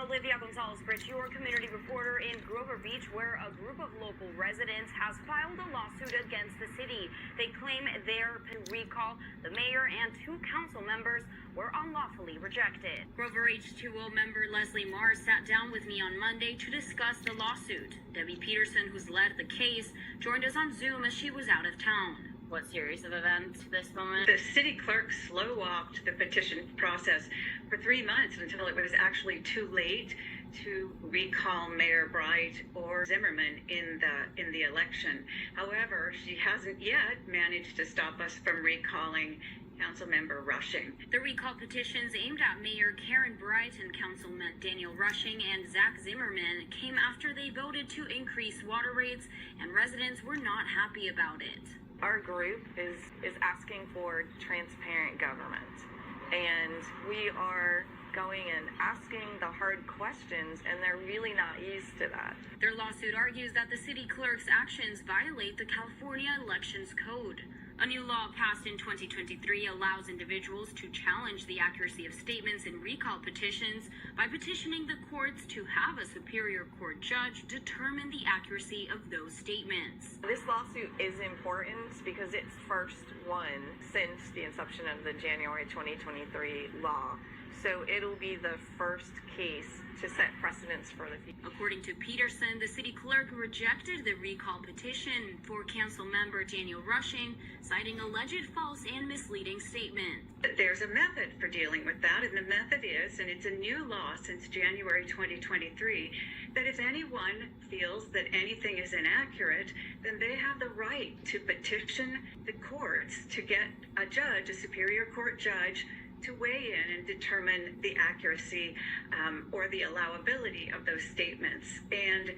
Gonzalez-Bridge, your community reporter in Grover Beach, where a group of local residents has filed a lawsuit against the city. They claim their recall, the mayor and 2 council members were unlawfully rejected. Grover H2O member Leslie Mars sat down with me on Monday to discuss the lawsuit. Debbie Peterson, who's led the case, joined us on Zoom as she was out of town. What series of events this moment? The city clerk slow-walked the petition process for 3 months until it was actually too late to recall Mayor Bright or Zimmerman in the election. However, she hasn't yet managed to stop us from recalling Councilmember Rushing. The recall petitions aimed at Mayor Karen Bright and Councilman Daniel Rushing and Zach Zimmerman came after they voted to increase water rates, and residents were not happy about it. Our group is asking for transparent government, and we are going and asking the hard questions, and they're really not used to that. Their lawsuit argues that the city clerk's actions violate the California Elections Code. A new law passed in 2023 allows individuals to challenge the accuracy of statements in recall petitions by petitioning the courts to have a superior court judge determine the accuracy of those statements. This lawsuit is important because it's first one since the inception of the January 2023 law. So it'll be the first case to set precedents for the future. According to Peterson, the city clerk rejected the recall petition for council member Daniel Rushing, citing alleged false and misleading statements. There's a method for dealing with that, and the method is, and it's a new law since January 2023, that if anyone feels that anything is inaccurate, then they have the right to petition the courts to get a judge, a superior court judge, to weigh in and determine the accuracy or the allowability of those statements. And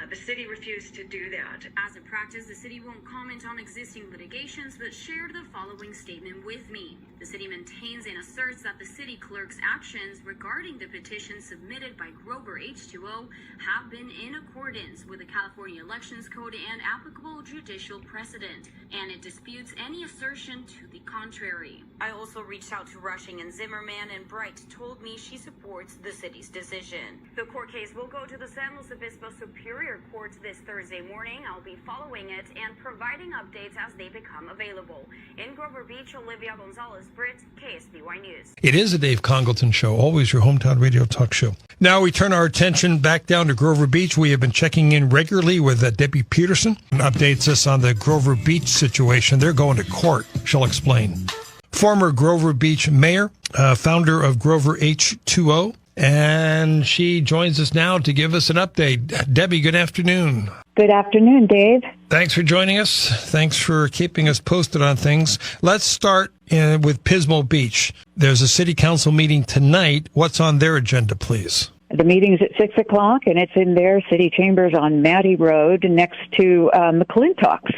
the city refused to do that. As a practice, the city won't comment on existing litigations, but shared the following statement with me. The city maintains and asserts that the city clerk's actions regarding the petition submitted by Grover H2O have been in accordance with the California Elections Code and applicable judicial precedent, and it disputes any assertion to the contrary. I also reached out to Rushing and Zimmerman, and Bright told me she supports the city's decision. The court case will go to the San Luis Obispo Superior Court this Thursday morning. I'll be following it and providing updates as they become available. In Grover Beach, Olivia Gonzalez-Britt, KSBY News. It is a Dave Congleton Show, always your hometown radio talk show. Now we turn our attention back down to Grover Beach. We have been checking in regularly with Debbie Peterson, and updates us on the Grover Beach situation. They're going to court. She'll explain. Former Grover Beach mayor, founder of Grover H2O, and she joins us now to give us an update. Debbie, good afternoon. Good afternoon, Dave. Thanks for joining us. Thanks for keeping us posted on things. Let's start with Pismo Beach. There's a city council meeting tonight. What's on their agenda, please? The meeting's at 6 o'clock, and it's in their city chambers on Mattie Road next to McClintock's.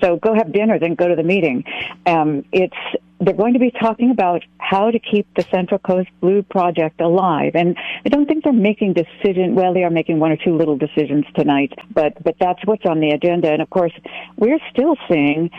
So go have dinner, then go to the meeting. They're going to be talking about how to keep the Central Coast Blue Project alive. And I don't think they're making decisions. Well, they are making 1 or 2 little decisions tonight, but that's what's on the agenda. And, of course, we're still seeing,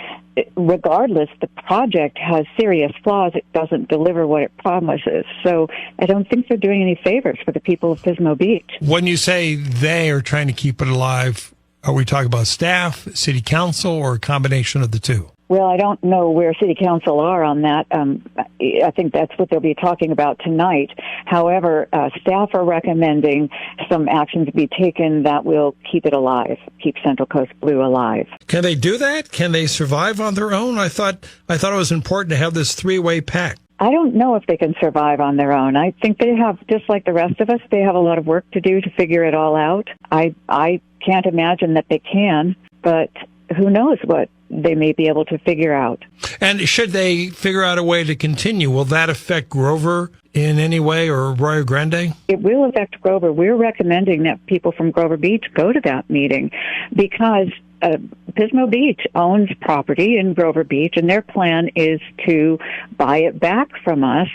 regardless, the project has serious flaws. It doesn't deliver what it promises. So I don't think they're doing any favors for the people of Pismo Beach. When you say they are trying to keep it alive, are we talking about staff, city council, or a combination of the two? Well, I don't know where City Council are on that. I think that's what they'll be talking about tonight. However, staff are recommending some actions be taken that will keep it alive, keep Central Coast Blue alive. Can they do that? Can they survive on their own? I thought it was important to have this 3-way pact. I don't know if they can survive on their own. I think they have, just like the rest of us, they have a lot of work to do to figure it all out. I can't imagine that they can, but who knows what they may be able to figure out. And should they figure out a way to continue, will that affect Grover in any way, or Arroyo Grande? It will affect Grover. We're recommending that people from Grover Beach go to that meeting because Pismo Beach owns property in Grover Beach, and their plan is to buy it back from us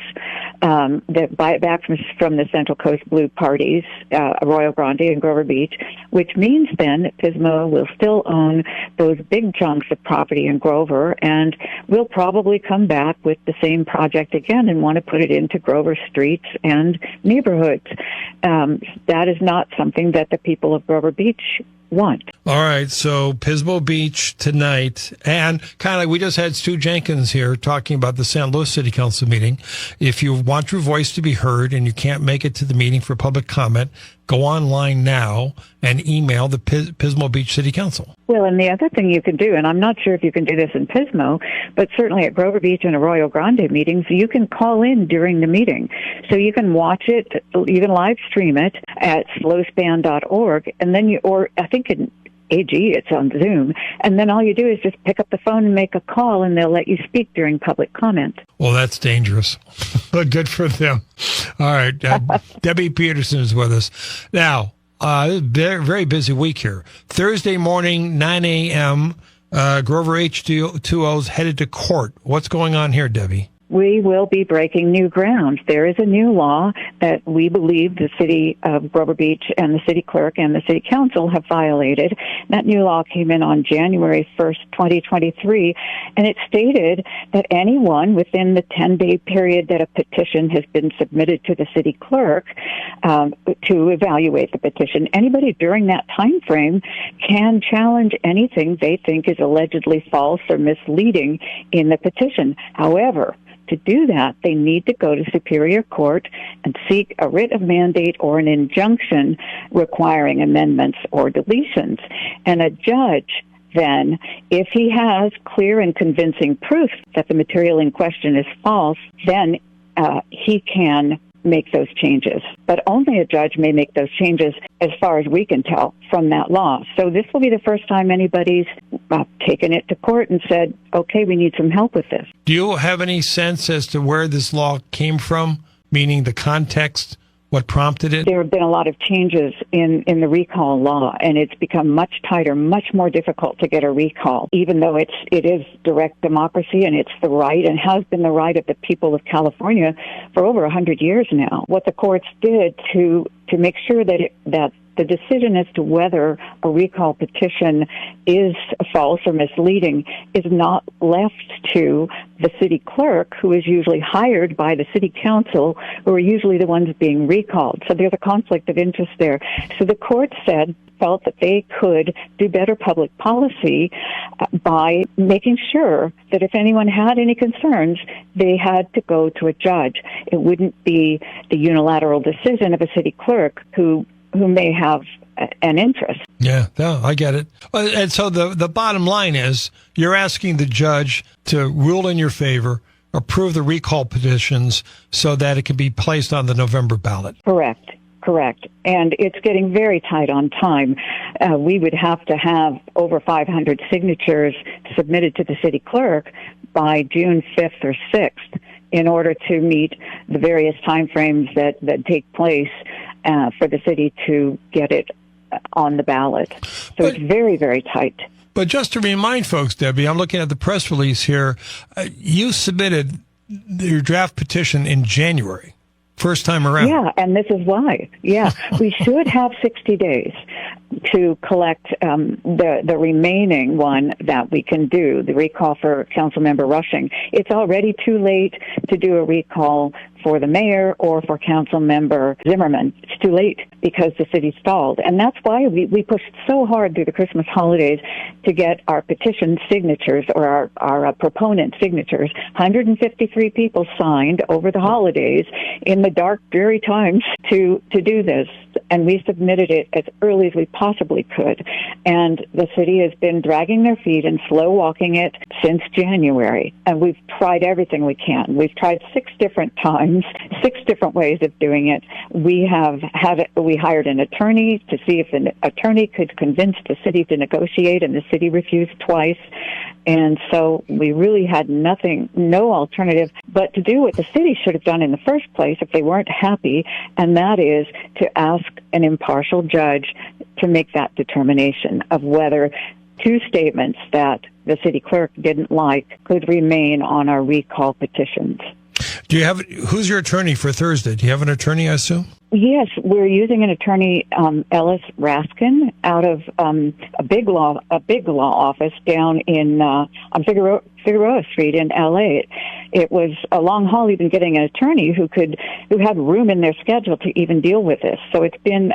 that buy it back from the Central Coast Blue parties, Arroyo Grande and Grover Beach, which means then that Pismo will still own those big chunks of property in Grover, and will probably come back with the same project again and want to put it into Grover streets and neighborhoods. That is not something that the people of Grover Beach want. All right, so Pismo Beach tonight, and kind of like we just had Stu Jenkins here talking about the San Luis City Council meeting. If you want your voice to be heard and you can't make it to the meeting for public comment, go online now and email the Pismo Beach City Council. Well, and the other thing you can do, and I'm not sure if you can do this in Pismo, but certainly at Grover Beach and Arroyo Grande meetings, you can call in during the meeting. So you can watch it, you can live stream it at slowspan.org, and then or I think in AG, it's on Zoom, and then all you do is just pick up the phone and make a call, and they'll let you speak during public comment. Well, that's dangerous, but good for them. All right, Debbie Peterson is with us. Now, very, very busy week here. Thursday morning, 9 a.m., Grover H2O's headed to court. What's going on here, Debbie? We will be breaking new ground. There is a new law that we believe the city of Grover Beach and the city clerk and the city council have violated. That new law came in on January 1st, 2023, and it stated that anyone within the 10-day period that a petition has been submitted to the city clerk to evaluate the petition, anybody during that time frame can challenge anything they think is allegedly false or misleading in the petition. However, to do that, they need to go to Superior Court and seek a writ of mandate or an injunction requiring amendments or deletions. And a judge then, if he has clear and convincing proof that the material in question is false, then he can make those changes. But only a judge may make those changes as far as we can tell from that law. So this will be the first time anybody's taken it to court and said, okay, we need some help with this. Do you have any sense as to where this law came from, meaning the context, what prompted it? There have been a lot of changes in the recall law, and it's become much tighter, much more difficult to get a recall, even though it is direct democracy and it's the right and has been the right of the people of California for over 100 years now. What the courts did to make sure that the decision as to whether a recall petition is false or misleading is not left to the city clerk, who is usually hired by the city council, who are usually the ones being recalled. So there's a conflict of interest there. So the court felt that they could do better public policy by making sure that if anyone had any concerns, they had to go to a judge. It wouldn't be the unilateral decision of a city clerk who may have an interest. Yeah, I get it. And so the bottom line is you're asking the judge to rule in your favor, approve the recall petitions so that it can be placed on the November ballot. Correct. And it's getting very tight on time. We would have to have over 500 signatures submitted to the city clerk by June 5th or 6th in order to meet the various timeframes that take place for the city to get it on the ballot. So it's very, very tight. But just to remind folks, Debbie, I'm looking at the press release here. You submitted your draft petition in January, first time around. Yeah, and this is why. Yeah, we should have 60 days to collect the remaining one that we can do, the recall for Councilmember Rushing. It's already too late to do a recall for the mayor or for Councilmember Zimmerman. It's too late because the city stalled. And that's why we pushed so hard through the Christmas holidays to get our petition signatures or our proponent signatures. 153 people signed over the holidays in the dark, dreary times to do this. And we submitted it as early as we possibly could. And the city has been dragging their feet and slow walking it since January. And we've tried everything we can. We've tried 6 different times, 6 different ways of doing it. We hired an attorney to see if an attorney could convince the city to negotiate, and the city refused twice. And so we really had no alternative but to do what the city should have done in the first place if they weren't happy, and that is to ask an impartial judge to make that determination of whether 2 statements that the city clerk didn't like could remain on our recall petitions. Who's your attorney for Thursday? Do you have an attorney, I assume? Yes, we're using an attorney, Ellis Raskin, out of a big law office down in on Figueroa Street in L.A. It was a long haul even getting an attorney who had room in their schedule to even deal with this. So it's been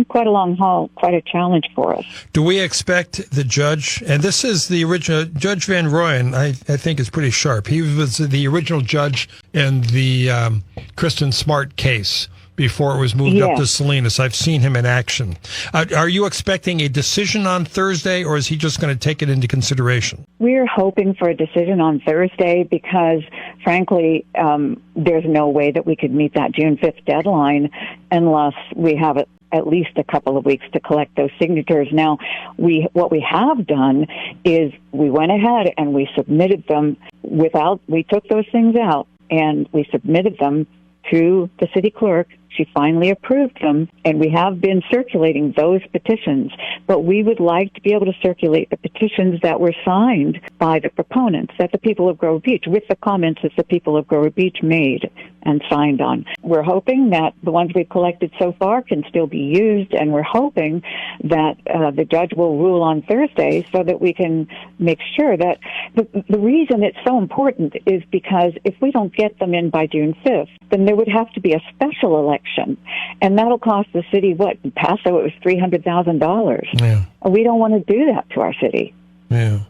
quite a long haul, quite a challenge for us. Do we expect the judge, and this is the original, Judge Van Rooyen, I think is pretty sharp. He was the original judge in the Kristen Smart case before it was moved up to Salinas. I've seen him in action. Are you expecting a decision on Thursday, or is he just going to take it into consideration? We're hoping for a decision on Thursday because, frankly, there's no way that we could meet that June 5th deadline unless we have at least a couple of weeks to collect those signatures. Now, what we have done is we went ahead and we submitted them we took those things out and we submitted them to the city clerk. She finally approved them, and we have been circulating those petitions. But we would like to be able to circulate the petitions that were signed by the proponents, that the people of Grover Beach, with the comments that the people of Grover Beach made and signed on. We're hoping that the ones we've collected so far can still be used, and we're hoping that the judge will rule on Thursday so that we can make sure that the reason it's so important is because if we don't get them in by June 5th, then there would have to be a special election, and that'll cost the city, In Paso, it was $300,000. Yeah. We don't want to do that to our city. Yeah.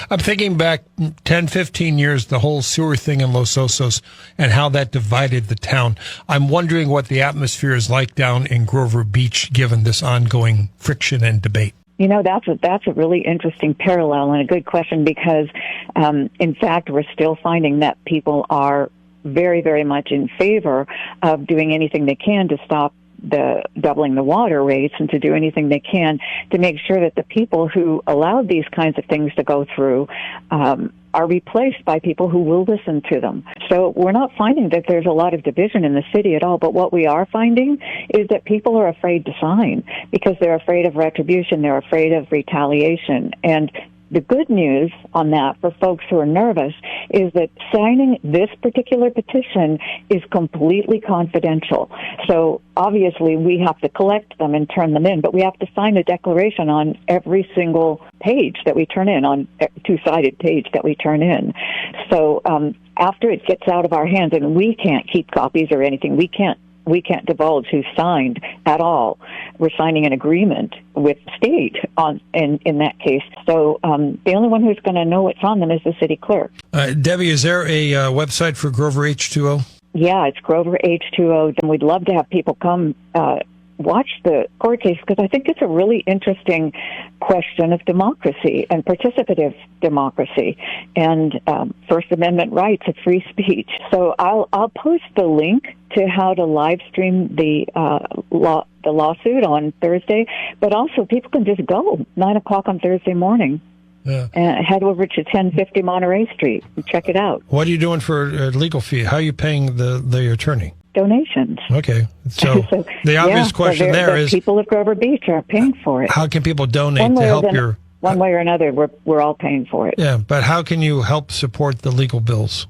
I'm thinking back 10, 15 years, the whole sewer thing in Los Osos and how that divided the town. I'm wondering what the atmosphere is like down in Grover Beach, given this ongoing friction and debate. You know, that's a really interesting parallel and a good question because, in fact, we're still finding that people are very, very much in favor of doing anything they can to stop the doubling the water rates and to do anything they can to make sure that the people who allowed these kinds of things to go through are replaced by people who will listen to them. So we're not finding that there's a lot of division in the city at all, but what we are finding is that people are afraid to sign because they're afraid of retribution, they're afraid of retaliation, and the good news on that for folks who are nervous is that signing this particular petition is completely confidential. So obviously we have to collect them and turn them in, but we have to sign a declaration on every single page that we turn in, on a two-sided page that we turn in. So after it gets out of our hands, and we can't keep copies or anything, we can't divulge who signed at all. We're signing an agreement with state in that case. So the only one who's going to know what's on them is the city clerk. Debbie, is there a website for Grover H2O? Yeah, it's Grover H2O, and we'd love to have people come watch the court case because I think it's a really interesting question of democracy and participative democracy and First Amendment rights of free speech. So I'll post the link to how to live stream the lawsuit on Thursday, but also people can just go 9:00 on Thursday morning. Yeah. And head over to 1050 Monterey Street and check it out. What are you doing for a legal fee? How are you paying the attorney? Donations. Okay. So the obvious question there is... people of Grover Beach are paying for it. How can people donate to help your... One way or another, we're all paying for it. Yeah, but how can you help support the legal bills?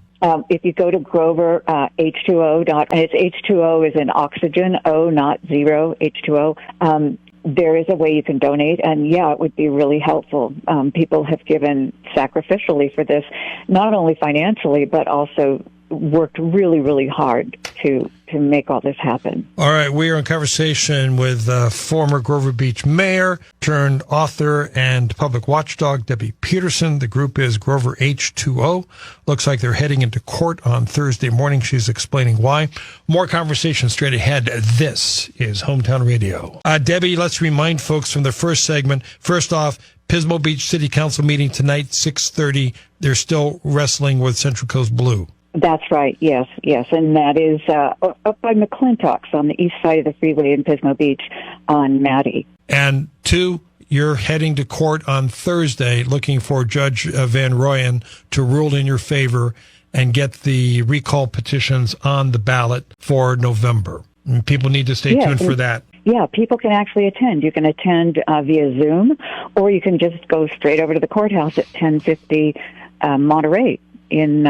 If you go to Grover H2O, and it's H2O is in oxygen, O, not zero, H2O, there is a way you can donate, and yeah, it would be really helpful. People have given sacrificially for this, not only financially, but also worked really, really hard to make all this happen. All right, we are in conversation with former Grover Beach mayor turned author and public watchdog Debbie Peterson. The group is Grover H2O. Looks like they're heading into court on Thursday morning. She's explaining why. More conversation straight ahead. This is Hometown Radio. Debbie, let's remind folks from the first segment. First off, Pismo Beach City Council meeting tonight, 6:30. They're still wrestling with Central Coast Blue. That's right, yes. And that is up by McClintock's on the east side of the freeway in Pismo Beach on Maddie. And two, you're heading to court on Thursday looking for Judge Van Rooyen to rule in your favor and get the recall petitions on the ballot for November. And people need to stay tuned for that. Yeah, people can actually attend. You can attend via Zoom, or you can just go straight over to the courthouse at 1050 Monterey in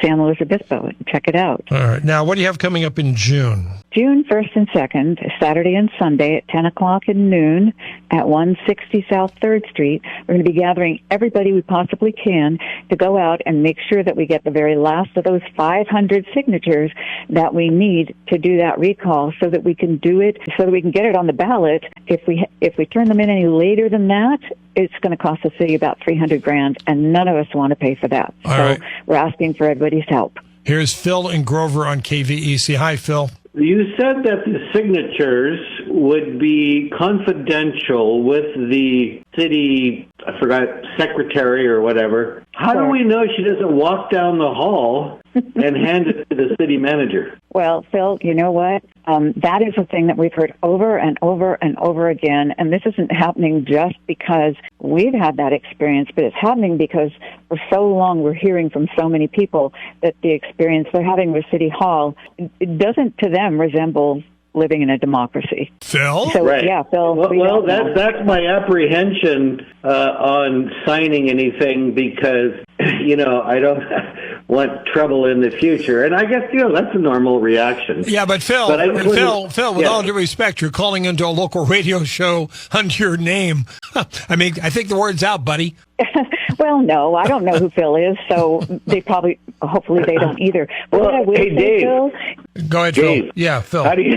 San Luis Obispo. Check it out. All right. Now, what do you have coming up in June? June 1st and 2nd, Saturday and Sunday at 10 o'clock and noon at 160 South 3rd Street. We're going to be gathering everybody we possibly can to go out and make sure that we get the very last of those 500 signatures that we need to do that recall so that we can do it, so that we can get it on the ballot. If we turn them in any later than that, it's going to cost the city about $300,000, and none of us want to pay for that. All right. We're asking for everybody's help. Here's Phil in Grover on KVEC. Hi, Phil. You said that the signatures would be confidential with the city, I forgot, secretary or whatever. How do we know she doesn't walk down the hall and hand it to the city manager? Well, Phil, you know what? That is a thing that we've heard over and over and over again, and this isn't happening just because we've had that experience, but it's happening because for so long we're hearing from so many people that the experience they're having with City Hall, it doesn't to them resemble living in a democracy. Phil? So, right. Yeah, Phil. Well, that's my apprehension on signing anything because, I don't want trouble in the future. And I guess, that's a normal reaction. Yeah, but Phil, with all due respect, you're calling into a local radio show under your name. I mean, I think the word's out, buddy. Well, no, I don't know who Phil is, so hopefully they don't either. But what I will say, Dave. Phil, Go ahead, Dave, Phil. Yeah, Phil. How do you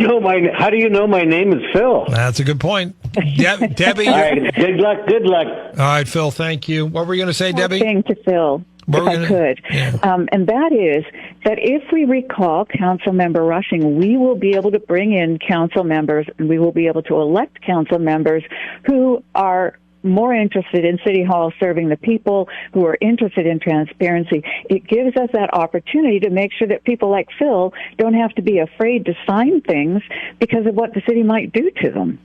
know my name is Phil? That's a good point. Debbie. All right, good luck. All right, Phil, thank you. What were you going to say, Debbie? thing to Phil, if I could. Yeah. And that is that if we recall Councilmember Rushing, we will be able to bring in council members and we will be able to elect council members who are more interested in City Hall serving the people, who are interested in transparency. It gives us that opportunity to make sure that people like Phil don't have to be afraid to sign things because of what the city might do to them.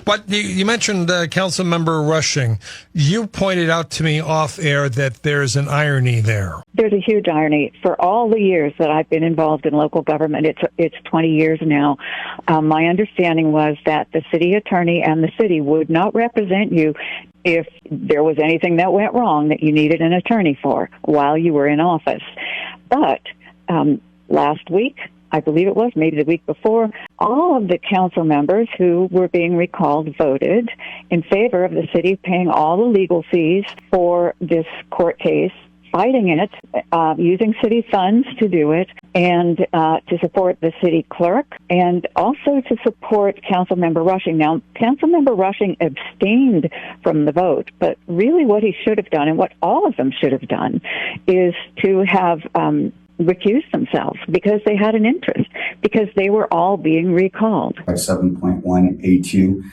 But you mentioned Councilmember Rushing. You pointed out to me off air that there's an irony there. There's a huge irony. For all the years that I've been involved in local government, it's 20 years now, my understanding was that the city attorney and the city would not represent you if there was anything that went wrong that you needed an attorney for while you were in office. But last week, I believe it was, maybe the week before, all of the council members who were being recalled voted in favor of the city paying all the legal fees for this court case, fighting it, using city funds to do it, and to support the city clerk, and also to support Councilmember Rushing. Now, Councilmember Rushing abstained from the vote, but really what he should have done, and what all of them should have done, is to have recused themselves because they had an interest, because they were all being recalled. 7.1A2.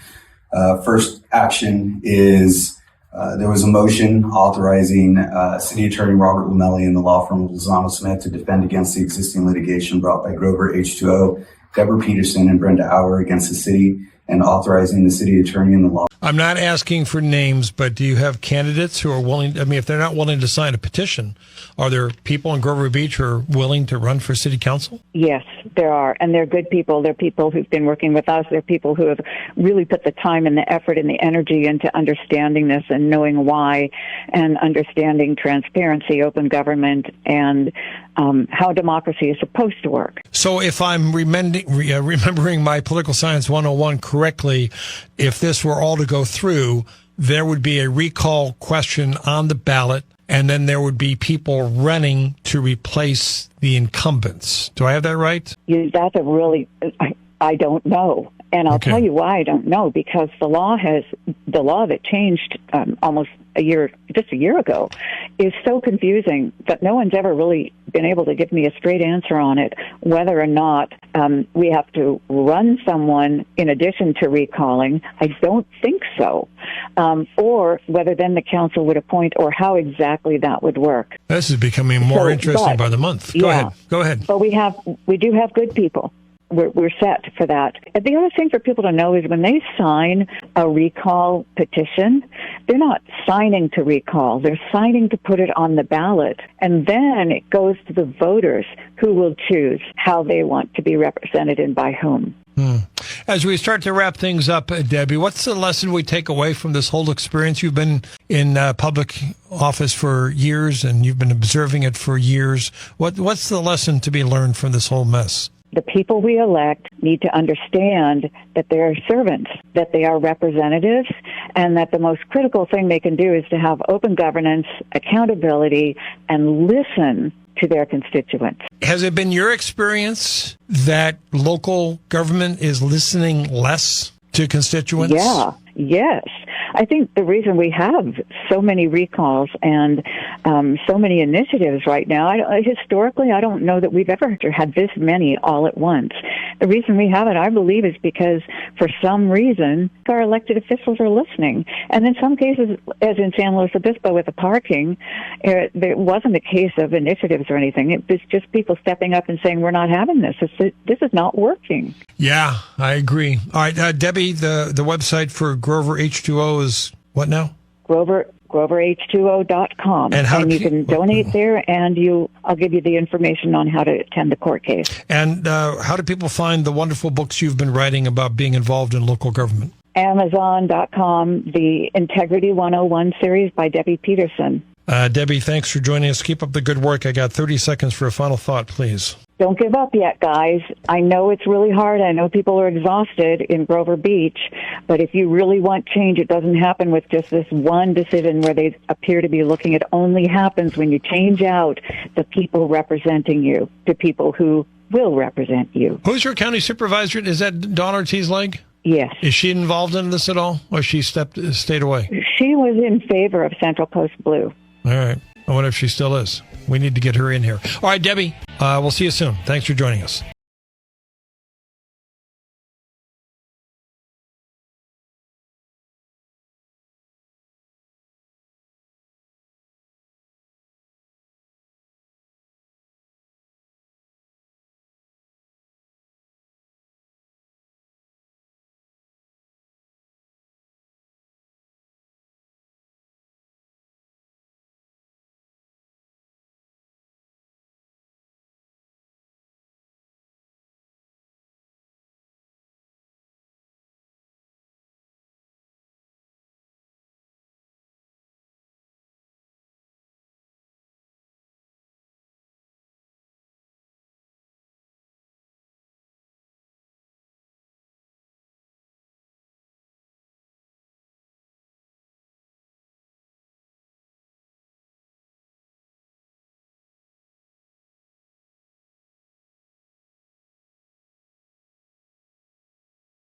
First action is there was a motion authorizing City Attorney Robert Lamelli and the law firm of Lozano Smith to defend against the existing litigation brought by Grover H2O, Deborah Peterson, and Brenda Auer against the city, and authorizing the city attorney and the law. I'm not asking for names, but do you have candidates who are willing? I mean, if they're not willing to sign a petition, are there people in Grover Beach who are willing to run for city council? Yes, there are, and they're good people. They're people who've been working with us. They're people who have really put the time and the effort and the energy into understanding this and knowing why, and understanding transparency, open government, and how democracy is supposed to work. So if I'm remembering my political science 101 correctly, if this were all to go through, there would be a recall question on the ballot, and then there would be people running to replace the incumbents. Do I have that right? That's a really, I don't know. And I'll tell you why I don't know, because the law that changed almost just a year ago, is so confusing that no one's ever really been able to give me a straight answer on it, whether or not we have to run someone in addition to recalling. I don't think so. Or whether then the council would appoint, or how exactly that would work. This is becoming more interesting by the month. Go ahead. But we do have good people. We're set for that. And the other thing for people to know is when they sign a recall petition, they're not signing to recall. They're signing to put it on the ballot. And then it goes to the voters who will choose how they want to be represented and by whom. As we start to wrap things up, Debbie, what's the lesson we take away from this whole experience? You've been in public office for years, and you've been observing it for years. What's the lesson to be learned from this whole mess? The people we elect need to understand that they're servants, that they are representatives, and that the most critical thing they can do is to have open governance, accountability, and listen to their constituents. Has it been your experience that local government is listening less to constituents? Yeah, yes. I think the reason we have so many recalls and so many initiatives right now, historically, I don't know that we've ever had this many all at once. The reason we have it, I believe, is because for some reason, our elected officials are listening. And in some cases, as in San Luis Obispo with the parking, it wasn't a case of initiatives or anything. It was just people stepping up and saying, we're not having this. This is not working. Yeah, I agree. All right, Debbie, the website for Grover H2O is what now? GroverH2O.com. And you can donate there, and I'll give you the information on how to attend the court case. And how do people find the wonderful books you've been writing about being involved in local government? Amazon.com, the Integrity 101 series by Debbie Peterson. Debbie, thanks for joining us. Keep up the good work. I got 30 seconds for a final thought, please. Don't give up yet, guys. I know it's really hard. I know people are exhausted in Grover Beach, but if you really want change, it doesn't happen with just this one decision where they appear to be looking. It only happens when you change out the people representing you to people who will represent you. Who's your county supervisor? Is that Dawn Ortiz-Legg? Yes. Is she involved in this at all, or she stayed away? She was in favor of Central Coast Blue. All right. I wonder if she still is. We need to get her in here. All right, Debbie, we'll see you soon. Thanks for joining us.